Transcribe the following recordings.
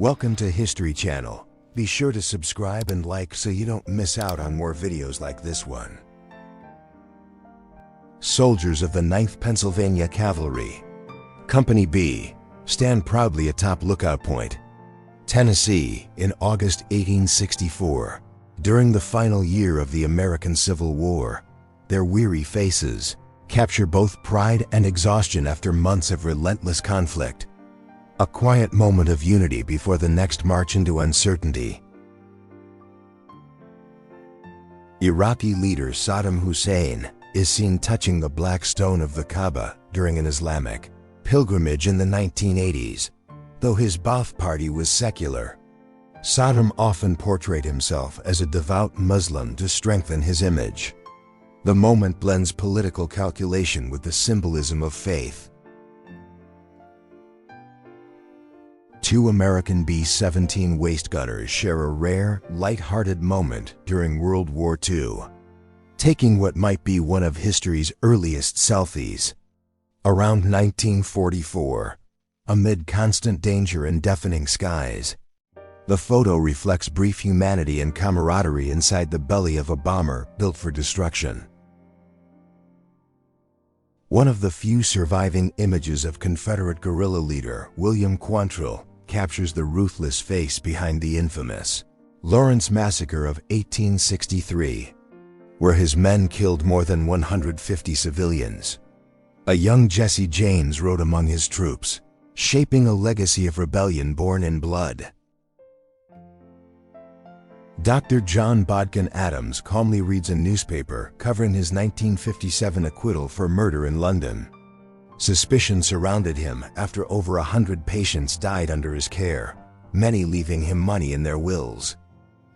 Welcome to History Channel. Be sure to subscribe and like so you don't miss out on more videos like this one. Soldiers of the 9th Pennsylvania Cavalry, Company B, stand proudly atop Lookout Point, Tennessee, in August 1864. During the final year of the American Civil War, their weary faces capture both pride and exhaustion after months of relentless conflict. A quiet moment of unity before the next march into uncertainty. Iraqi leader Saddam Hussein is seen touching the black stone of the Kaaba during an Islamic pilgrimage in the 1980s. Though his Ba'ath Party was secular, Saddam often portrayed himself as a devout Muslim to strengthen his image. The moment blends political calculation with the symbolism of faith. Two American B-17 waist gunners share a rare, light-hearted moment during World War II, taking what might be one of history's earliest selfies. Around 1944, amid constant danger and deafening skies, the photo reflects brief humanity and camaraderie inside the belly of a bomber built for destruction. One of the few surviving images of Confederate guerrilla leader William Quantrill captures the ruthless face behind the infamous Lawrence Massacre of 1863, where his men killed more than 150 civilians. A young Jesse James rode among his troops, shaping a legacy of rebellion born in blood. Dr. John Bodkin Adams calmly reads a newspaper covering his 1957 acquittal for murder in London. Suspicion surrounded him after over 100 patients died under his care, many leaving him money in their wills.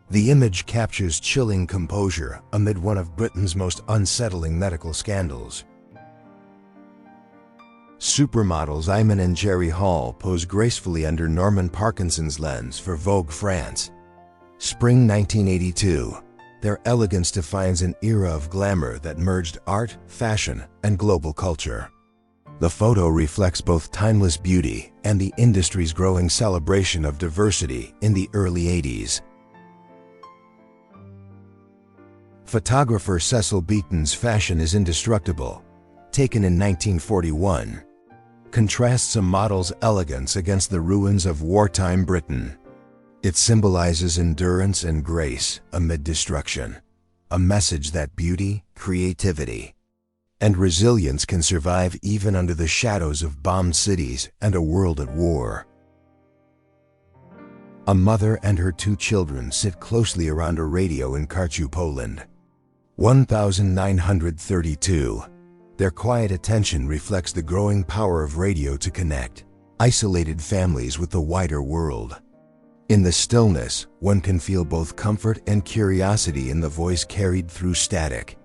The image captures chilling composure amid one of Britain's most unsettling medical scandals. Supermodels Iman and Jerry Hall pose gracefully under Norman Parkinson's lens for Vogue France. Spring 1982. Their elegance defines an era of glamour that merged art, fashion, and global culture. The photo reflects both timeless beauty and the industry's growing celebration of diversity in the early 80s. Photographer Cecil Beaton's Fashion is Indestructible, taken in 1941, contrasts a model's elegance against the ruins of wartime Britain. It symbolizes endurance and grace amid destruction, a message that beauty, creativity, and resilience can survive even under the shadows of bombed cities and a world at war. A mother and her two children sit closely around a radio in Kharkiv, Poland. 1932. Their quiet attention reflects the growing power of radio to connect isolated families with the wider world. In the stillness, one can feel both comfort and curiosity in the voice carried through static.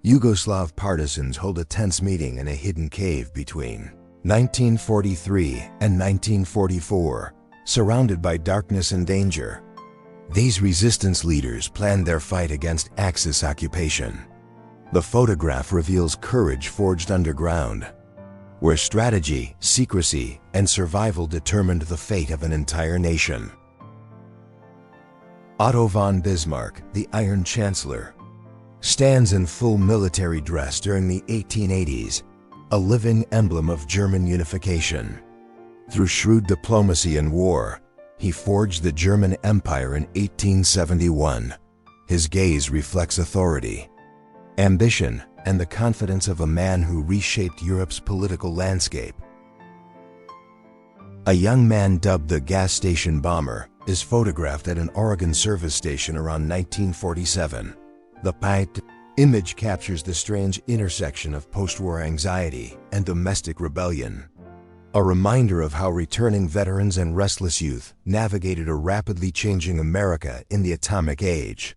Yugoslav partisans hold a tense meeting in a hidden cave between 1943 and 1944, surrounded by darkness and danger. These resistance leaders planned their fight against Axis occupation. The photograph reveals courage forged underground, where strategy, secrecy, and survival determined the fate of an entire nation. Otto von Bismarck, the Iron Chancellor, stands in full military dress during the 1880s, a living emblem of German unification. Through shrewd diplomacy and war, he forged the German Empire in 1871. His gaze reflects authority, ambition, and the confidence of a man who reshaped Europe's political landscape. A young man dubbed the gas station bomber is photographed at an Oregon service station around 1947. The image captures the strange intersection of post-war anxiety and domestic rebellion, a reminder of how returning veterans and restless youth navigated a rapidly changing America in the atomic age.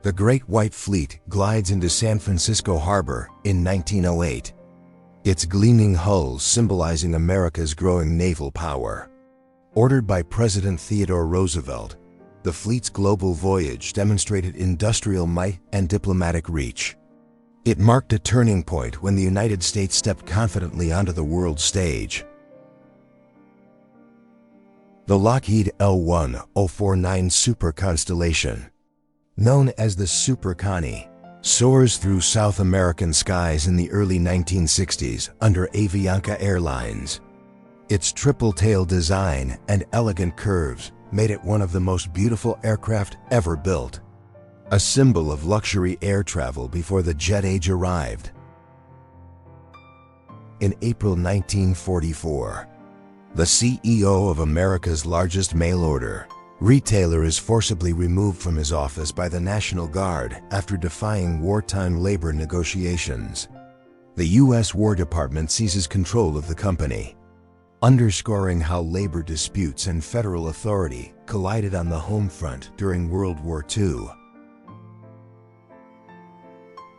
The Great White Fleet glides into San Francisco Harbor in 1908, its gleaming hulls symbolizing America's growing naval power. Ordered by President Theodore Roosevelt, the fleet's global voyage demonstrated industrial might and diplomatic reach. It marked a turning point when the United States stepped confidently onto the world stage. The Lockheed L-1049 Super Constellation, known as the Super Connie, soars through South American skies in the early 1960s under Avianca Airlines. Its triple-tail design and elegant curves made it one of the most beautiful aircraft ever built, a symbol of luxury air travel before the jet age arrived. In April 1944, the CEO of America's largest mail-order retailer is forcibly removed from his office by the National Guard after defying wartime labor negotiations. The U.S. War Department seizes control of the company, underscoring how labor disputes and federal authority collided on the home front during World War II.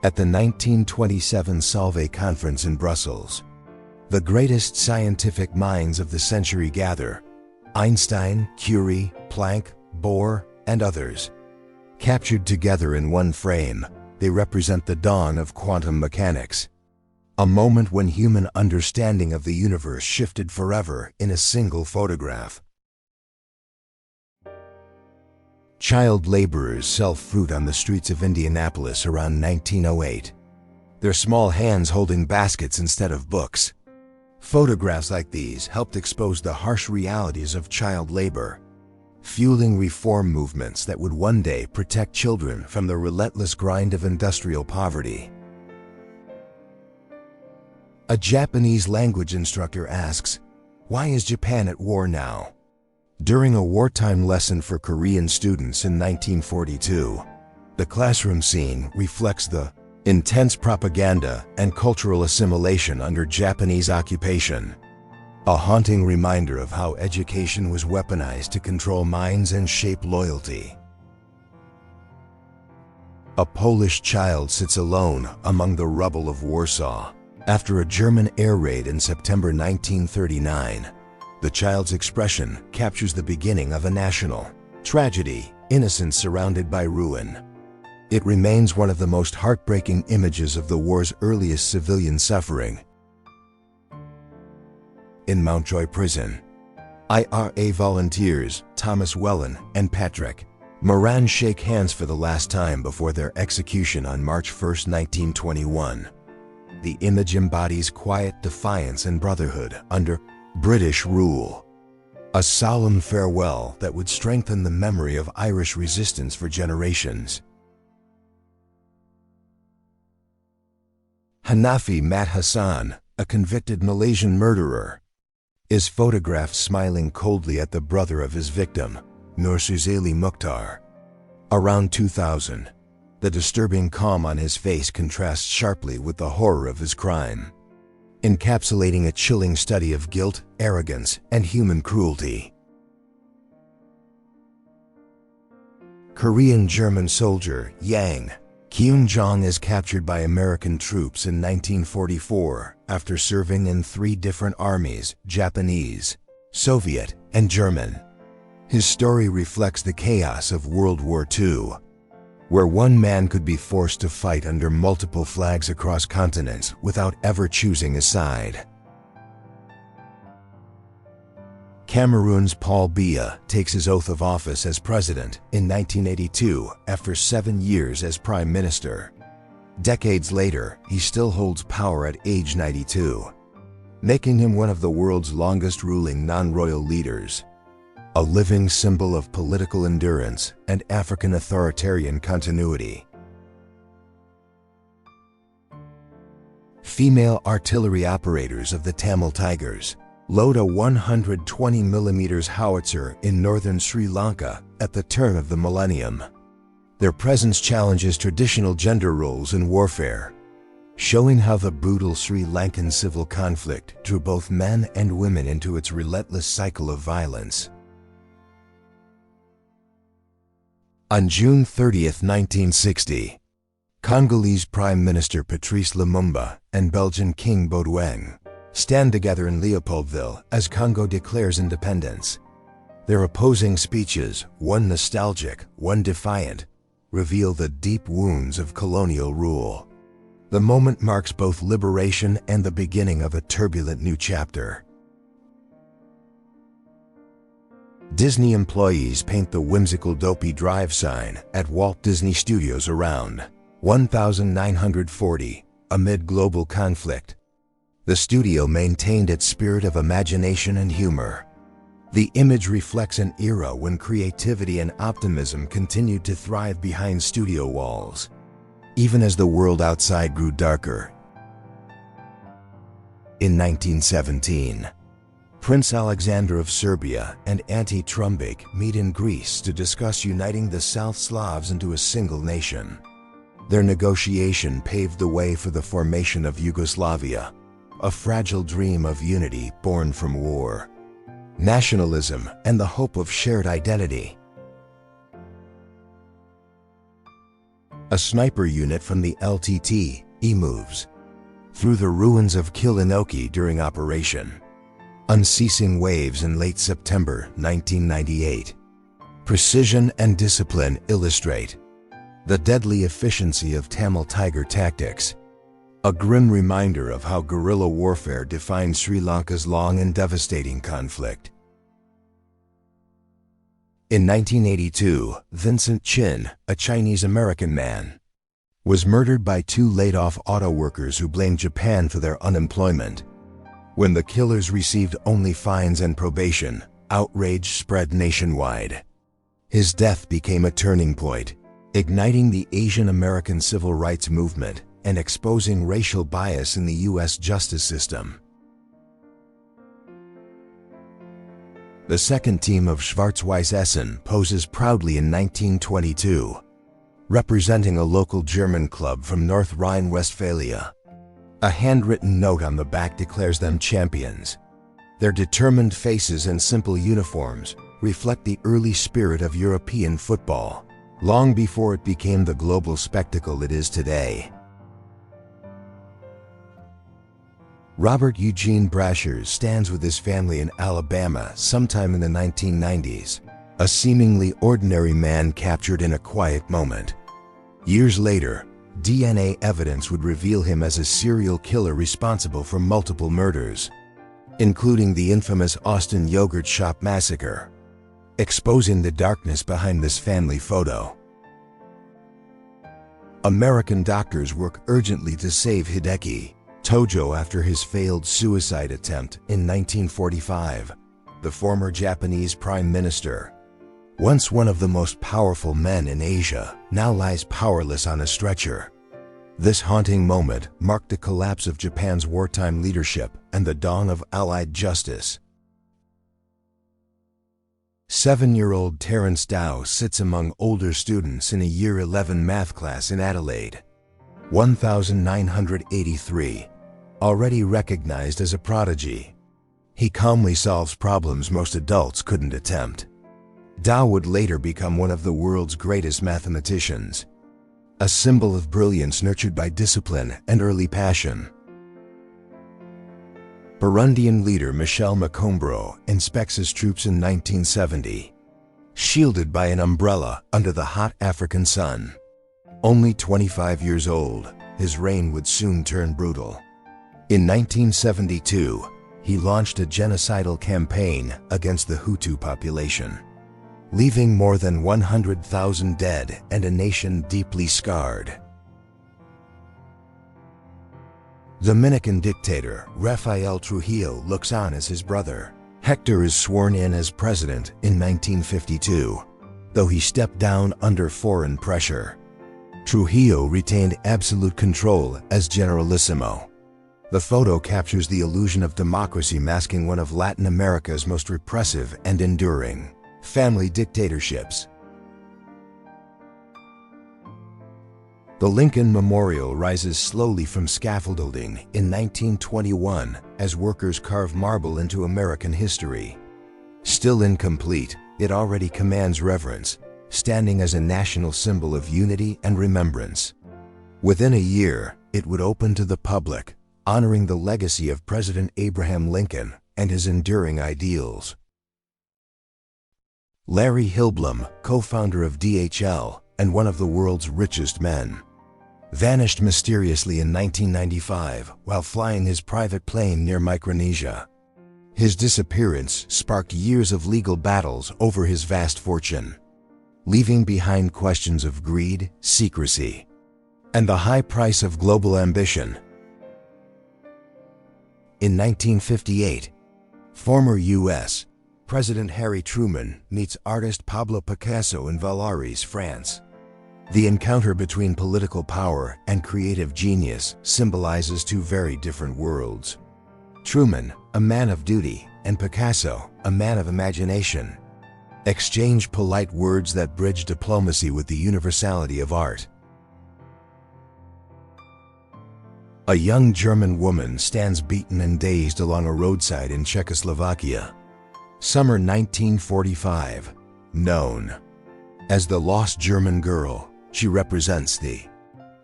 At the 1927 Solvay Conference in Brussels, the greatest scientific minds of the century gather: Einstein, Curie, Planck, Bohr, and others. Captured together in one frame, they represent the dawn of quantum mechanics, a moment when human understanding of the universe shifted forever in a single photograph. Child laborers sell fruit on the streets of Indianapolis around 1908, their small hands holding baskets instead of books. Photographs like these helped expose the harsh realities of child labor, fueling reform movements that would one day protect children from the relentless grind of industrial poverty. A Japanese language instructor asks, "Why is Japan at war now?" During a wartime lesson for Korean students in 1942, the classroom scene reflects the intense propaganda and cultural assimilation under Japanese occupation, a haunting reminder of how education was weaponized to control minds and shape loyalty. A Polish child sits alone among the rubble of Warsaw after a German air raid in September 1939. The child's expression captures the beginning of a national tragedy, innocence surrounded by ruin. It remains one of the most heartbreaking images of the war's earliest civilian suffering. In Mountjoy Prison, IRA volunteers Thomas Whelan and Patrick Moran shake hands for the last time before their execution on March 1, 1921. The image embodies quiet defiance and brotherhood under British rule, a solemn farewell that would strengthen the memory of Irish resistance for generations. Hanafi Mat Hassan, a convicted Malaysian murderer, is photographed smiling coldly at the brother of his victim, Nur Suzeli Mukhtar. Around 2000, the disturbing calm on his face contrasts sharply with the horror of his crime, encapsulating a chilling study of guilt, arrogance, and human cruelty. Korean-German soldier Yang Kyun-jong is captured by American troops in 1944 after serving in 3 different armies: Japanese, Soviet, and German. His story reflects the chaos of World War II, where one man could be forced to fight under multiple flags across continents without ever choosing a side. Cameroon's Paul Biya takes his oath of office as president in 1982 after 7 years as prime minister. Decades later, he still holds power at age 92, making him one of the world's longest ruling non-royal leaders, a living symbol of political endurance and African authoritarian continuity. Female artillery operators of the Tamil Tigers load a 120mm howitzer in northern Sri Lanka at the turn of the millennium. Their presence challenges traditional gender roles in warfare, showing how the brutal Sri Lankan civil conflict drew both men and women into its relentless cycle of violence. On June 30, 1960, Congolese Prime Minister Patrice Lumumba and Belgian King Baudouin stand together in Leopoldville as Congo declares independence. Their opposing speeches, one nostalgic, one defiant, reveal the deep wounds of colonial rule. The moment marks both liberation and the beginning of a turbulent new chapter. Disney employees paint the whimsical Dopey Drive sign at Walt Disney Studios around 1940, amid global conflict. The studio maintained its spirit of imagination and humor. The image reflects an era when creativity and optimism continued to thrive behind studio walls, even as the world outside grew darker. In 1917, Prince Alexander of Serbia and Ante Trumbic meet in Greece to discuss uniting the South Slavs into a single nation. Their negotiation paved the way for the formation of Yugoslavia, a fragile dream of unity born from war, nationalism, and the hope of shared identity. A sniper unit from the LTT moves through the ruins of Kilinoki during Operation Unceasing Waves in late September 1998. Precision and discipline illustrate the deadly efficiency of Tamil Tiger tactics, a grim reminder of how guerrilla warfare defined Sri Lanka's long and devastating conflict. In 1982, Vincent Chin, a Chinese-American man, was murdered by two laid-off auto workers who blamed Japan for their unemployment. When the killers received only fines and probation, outrage spread nationwide. His death became a turning point, igniting the Asian American civil rights movement and exposing racial bias in the U.S. justice system. The second team of Schwarz-Weiß Essen poses proudly in 1922, representing a local German club from North Rhine-Westphalia. A handwritten note on the back declares them champions. Their determined faces and simple uniforms reflect the early spirit of European football, long before it became the global spectacle it is today. Robert Eugene Brashers stands with his family in Alabama sometime in the 1990s, a seemingly ordinary man captured in a quiet moment. Years later, DNA evidence would reveal him as a serial killer responsible for multiple murders, including the infamous Austin Yogurt Shop massacre, exposing the darkness behind this family photo. American doctors work urgently to save Hideki Tojo after his failed suicide attempt in 1945. The former Japanese Prime Minister, once one of the most powerful men in Asia, now lies powerless on a stretcher. This haunting moment marked the collapse of Japan's wartime leadership and the dawn of Allied justice. 7-year-old Terence Dow sits among older students in a Year 11 math class in Adelaide. 1983, already recognized as a prodigy. He calmly solves problems most adults couldn't attempt. Dow would later become one of the world's greatest mathematicians, a symbol of brilliance nurtured by discipline and early passion. Burundian leader Michel Macombro inspects his troops in 1970, shielded by an umbrella under the hot African sun. Only 25 years old, his reign would soon turn brutal. In 1972, he launched a genocidal campaign against the Hutu population, leaving more than 100,000 dead and a nation deeply scarred. Dominican dictator Rafael Trujillo looks on as his brother Hector is sworn in as president in 1952, though he stepped down under foreign pressure. Trujillo retained absolute control as generalissimo. The photo captures the illusion of democracy masking one of Latin America's most repressive and enduring family dictatorships. The Lincoln Memorial rises slowly from scaffolding in 1921 as workers carve marble into American history. Still incomplete, it already commands reverence, standing as a national symbol of unity and remembrance. Within a year, it would open to the public, honoring the legacy of President Abraham Lincoln and his enduring ideals. Larry Hillblom, co-founder of DHL and one of the world's richest men. vanished mysteriously in 1995 while flying his private plane near Micronesia. His disappearance sparked years of legal battles over his vast fortune, leaving behind questions of greed, secrecy, and the high price of global ambition. In 1958, former U.S. President Harry Truman meets artist Pablo Picasso in Vallauris, France. The encounter between political power and creative genius symbolizes two very different worlds. Truman, a man of duty, and Picasso, a man of imagination, exchange polite words that bridge diplomacy with the universality of art. A young German woman stands beaten and dazed along a roadside in Czechoslovakia. Summer 1945. Known as the lost German girl, she represents the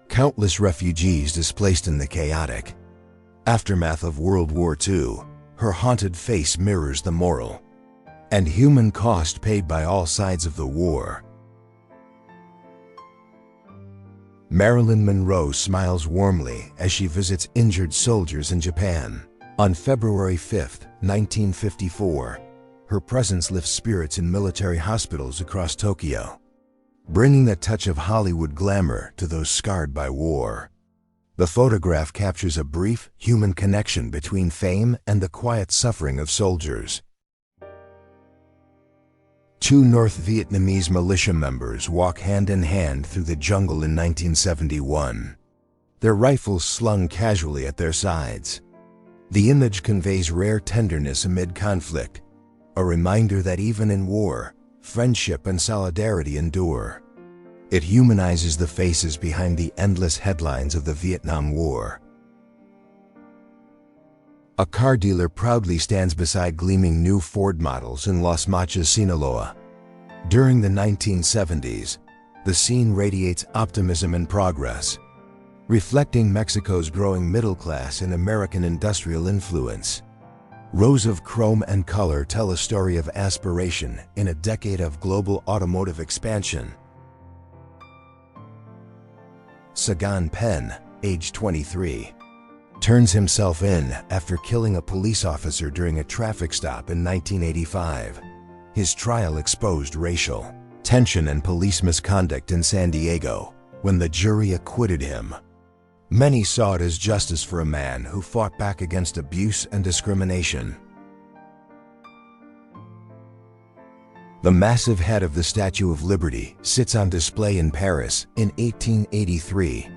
countless refugees displaced in the chaotic aftermath of World War II. Her haunted face mirrors the moral and human cost paid by all sides of the war. Marilyn Monroe smiles warmly as she visits injured soldiers in Japan. On February 5, 1954, her presence lifts spirits in military hospitals across Tokyo, bringing a touch of Hollywood glamour to those scarred by war. The photograph captures a brief, human connection between fame and the quiet suffering of soldiers. Two North Vietnamese militia members walk hand in hand through the jungle in 1971, their rifles slung casually at their sides. The image conveys rare tenderness amid conflict, a reminder that even in war, friendship and solidarity endure. It humanizes the faces behind the endless headlines of the Vietnam War. A car dealer proudly stands beside gleaming new Ford models in Las Machas, Sinaloa. During the 1970s, the scene radiates optimism and progress, reflecting Mexico's growing middle class and American industrial influence. Rows of chrome and color tell a story of aspiration in a decade of global automotive expansion. Sagan Penn, age 23, turns himself in after killing a police officer during a traffic stop in 1985. His trial exposed racial tension and police misconduct in San Diego when the jury acquitted him. Many saw it as justice for a man who fought back against abuse and discrimination. The massive head of the Statue of Liberty sits on display in Paris in 1883.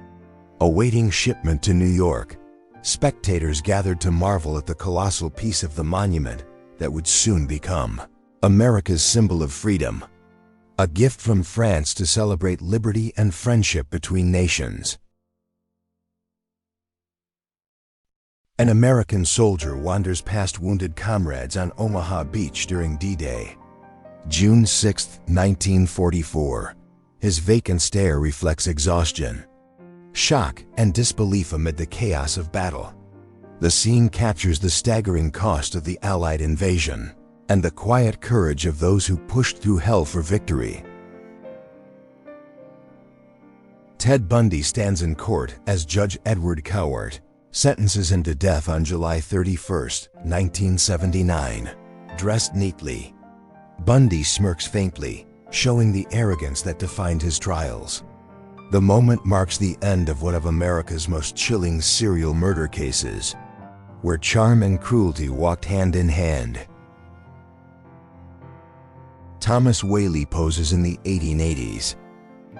Awaiting shipment to New York, spectators gathered to marvel at the colossal piece of the monument that would soon become America's symbol of freedom, a gift from France to celebrate liberty and friendship between nations. An American soldier wanders past wounded comrades on Omaha Beach during D-Day. June 6, 1944. His vacant stare reflects exhaustion, shock, and disbelief amid the chaos of battle. The scene captures the staggering cost of the Allied invasion and the quiet courage of those who pushed through hell for victory. Ted Bundy stands in court as Judge Edward Cowart sentences him to death on July 31, 1979. Dressed neatly, Bundy smirks faintly, showing the arrogance that defined his trials. The moment marks the end of one of America's most chilling serial murder cases, where charm and cruelty walked hand in hand. Thomas Whaley poses in the 1880s.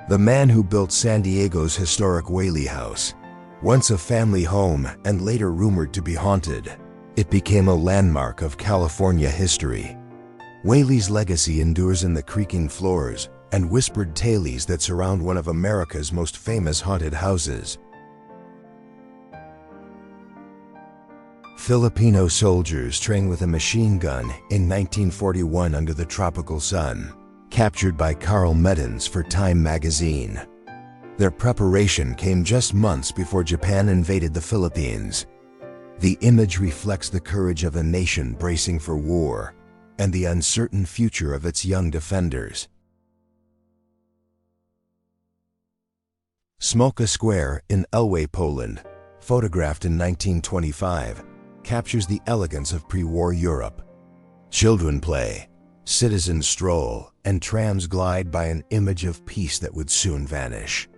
The man who built San Diego's historic Whaley House, once a family home and later rumored to be haunted, it became a landmark of California history. Whaley's legacy endures in the creaking floors and whispered tales that surround one of America's most famous haunted houses. Filipino soldiers train with a machine gun in 1941 under the tropical sun, captured by Carl Meddens for Time magazine. Their preparation came just months before Japan invaded the Philippines. The image reflects the courage of a nation bracing for war and the uncertain future of its young defenders. Smolka Square in Lwów, Poland, photographed in 1925, captures the elegance of pre-war Europe. Children play, citizens stroll, and trams glide by, an image of peace that would soon vanish.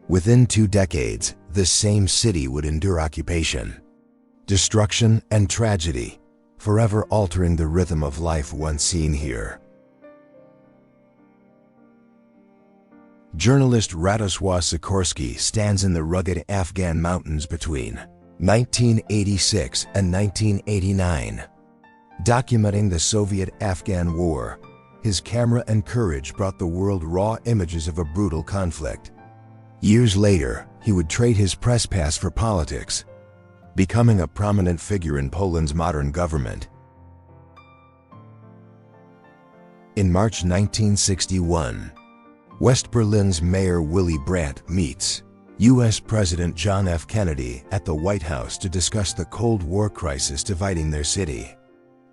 Within 2 decades, this same city would endure occupation, destruction, and tragedy, forever altering the rhythm of life once seen here. Journalist Radosław Sikorski stands in the rugged Afghan mountains between 1986 and 1989. Documenting the Soviet-Afghan War, his camera and courage brought the world raw images of a brutal conflict. Years later, he would trade his press pass for politics, becoming a prominent figure in Poland's modern government. In March 1961, West Berlin's Mayor Willy Brandt meets U.S. President John F. Kennedy at the White House to discuss the Cold War crisis dividing their city.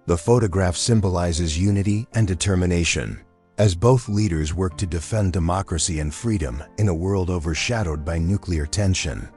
The photograph symbolizes unity and determination, as both leaders work to defend democracy and freedom in a world overshadowed by nuclear tension.